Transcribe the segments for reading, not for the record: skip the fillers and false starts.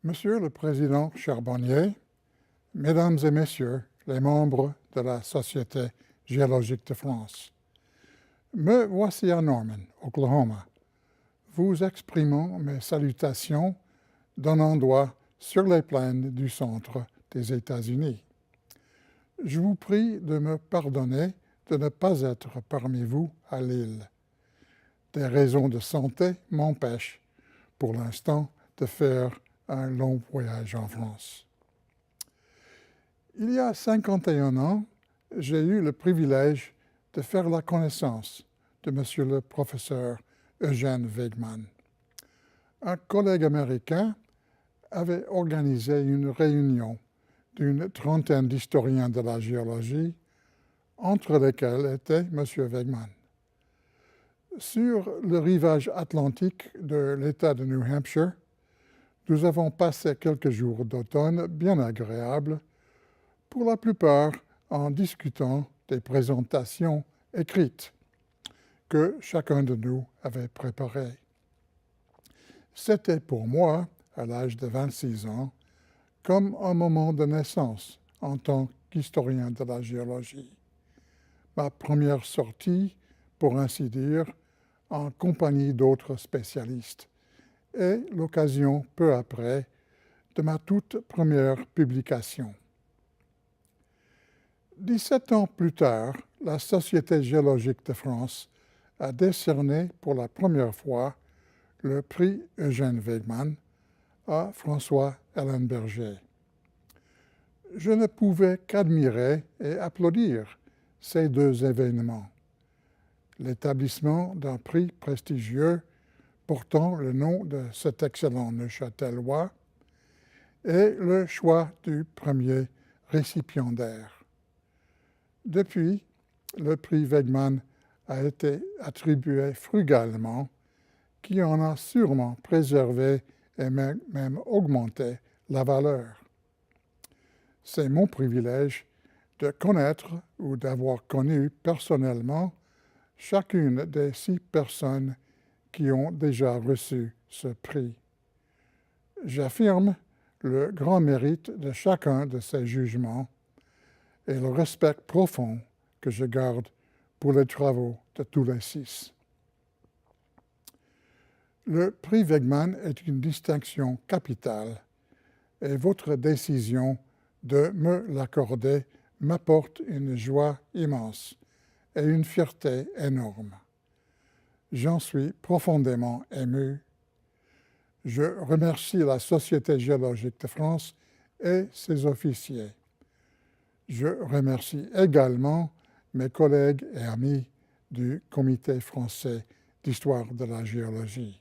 Monsieur le Président Charbonnier, Mesdames et Messieurs les membres de la Société géologique de France, me voici à Norman, Oklahoma, vous exprimant mes salutations d'un endroit sur les plaines du centre des États-Unis. Je vous prie de me pardonner de ne pas être parmi vous à l'île. Des raisons de santé m'empêchent, pour l'instant, de faire un long voyage en France. Il y a 51 ans, j'ai eu le privilège de faire la connaissance de monsieur le professeur Eugène Wegmann. Un collègue américain avait organisé une réunion d'une trentaine d'historiens de la géologie, entre lesquels était monsieur Wegmann. Sur le rivage atlantique de l'État de New Hampshire, nous avons passé quelques jours d'automne bien agréables, pour la plupart en discutant des présentations écrites que chacun de nous avait préparées. C'était pour moi, à l'âge de 26 ans, comme un moment de naissance en tant qu'historien de la géologie. Ma première sortie, pour ainsi dire, en compagnie d'autres spécialistes, et l'occasion peu après de ma toute première publication. 17 ans plus tard, la Société géologique de France a décerné pour la première fois le prix Eugène Wegmann à François Ellenberger. Je ne pouvais qu'admirer et applaudir ces deux événements. L'établissement d'un prix prestigieux portant le nom de cet excellent Neuchâtelois et le choix du premier récipiendaire. Depuis, le prix Wegmann a été attribué frugalement, qui en a sûrement préservé et même augmenté la valeur. C'est mon privilège de connaître ou d'avoir connu personnellement chacune des 6 personnes qui ont déjà reçu ce prix. J'affirme le grand mérite de chacun de ces jugements et le respect profond que je garde pour les travaux de tous les 6. Le prix Wegmann est une distinction capitale et votre décision de me l'accorder m'apporte une joie immense et une fierté énorme. J'en suis profondément ému. Je remercie la Société géologique de France et ses officiers. Je remercie également mes collègues et amis du Comité français d'histoire de la géologie.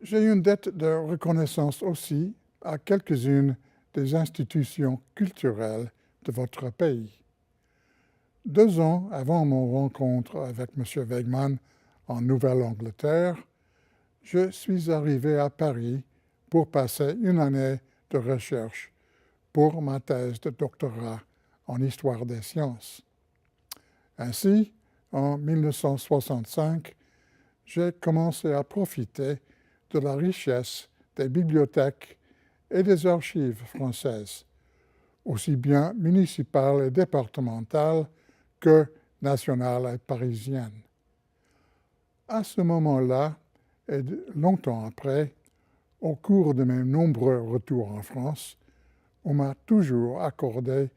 J'ai une dette de reconnaissance aussi à quelques-unes des institutions culturelles de votre pays. 2 ans avant mon rencontre avec M. Wegmann en Nouvelle-Angleterre, je suis arrivé à Paris pour passer une année de recherche pour ma thèse de doctorat en histoire des sciences. Ainsi, en 1965, j'ai commencé à profiter de la richesse des bibliothèques et des archives françaises, aussi bien municipales et départementales que nationales et parisiennes. À ce moment-là, et longtemps après, au cours de mes nombreux retours en France, on m'a toujours accordé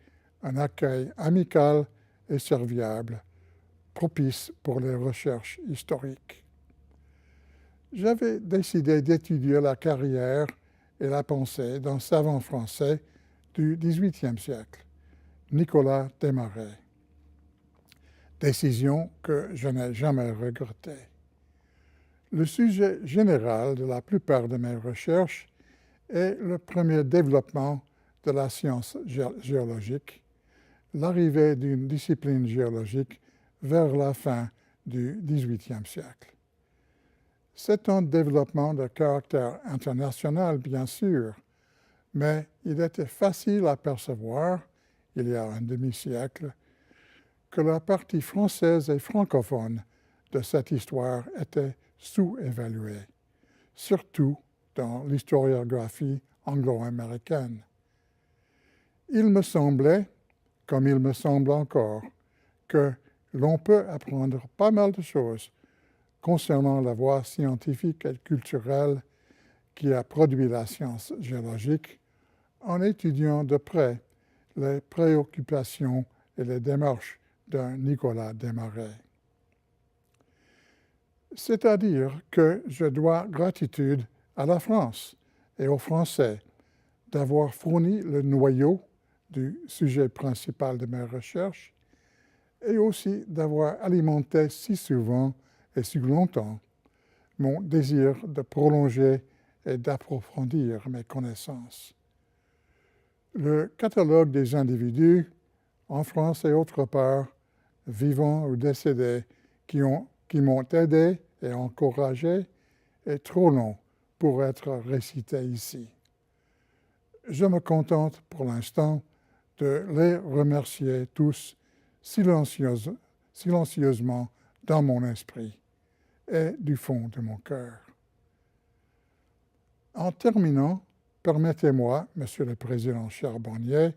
un accueil amical et serviable, propice pour les recherches historiques. J'avais décidé d'étudier la carrière et la pensée d'un savant français du XVIIIe siècle, Nicolas Desmarets. Décision que je n'ai jamais regrettée. Le sujet général de la plupart de mes recherches est le premier développement de la science géologique, l'arrivée d'une discipline géologique vers la fin du XVIIIe siècle. C'est un développement de caractère international, bien sûr, mais il était facile à percevoir, il y a un demi-siècle, que la partie française et francophone de cette histoire était sous-évaluée, surtout dans l'historiographie anglo-américaine. Il me semblait, comme il me semble encore, que l'on peut apprendre pas mal de choses concernant la voie scientifique et culturelle qui a produit la science géologique en étudiant de près les préoccupations et les démarches d'un Nicolas Desmarais. C'est-à-dire que je dois gratitude à la France et aux Français d'avoir fourni le noyau du sujet principal de mes recherches et aussi d'avoir alimenté si souvent et si longtemps mon désir de prolonger et d'approfondir mes connaissances. Le catalogue des individus, en France et autre part, vivants ou décédés, qui m'ont aidé et encouragé, est trop long pour être récité ici. Je me contente pour l'instant de les remercier tous silencieusement dans mon esprit et du fond de mon cœur. En terminant, permettez-moi, Monsieur le Président Charbonnier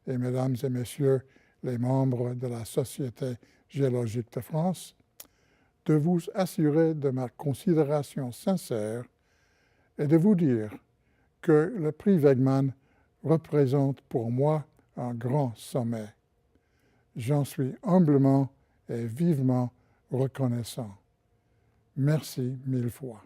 et Mesdames et Messieurs les membres de la Société géologique de France, de vous assurer de ma considération sincère et de vous dire que le prix Wegman représente pour moi un grand sommet. J'en suis humblement et vivement reconnaissant. Merci mille fois.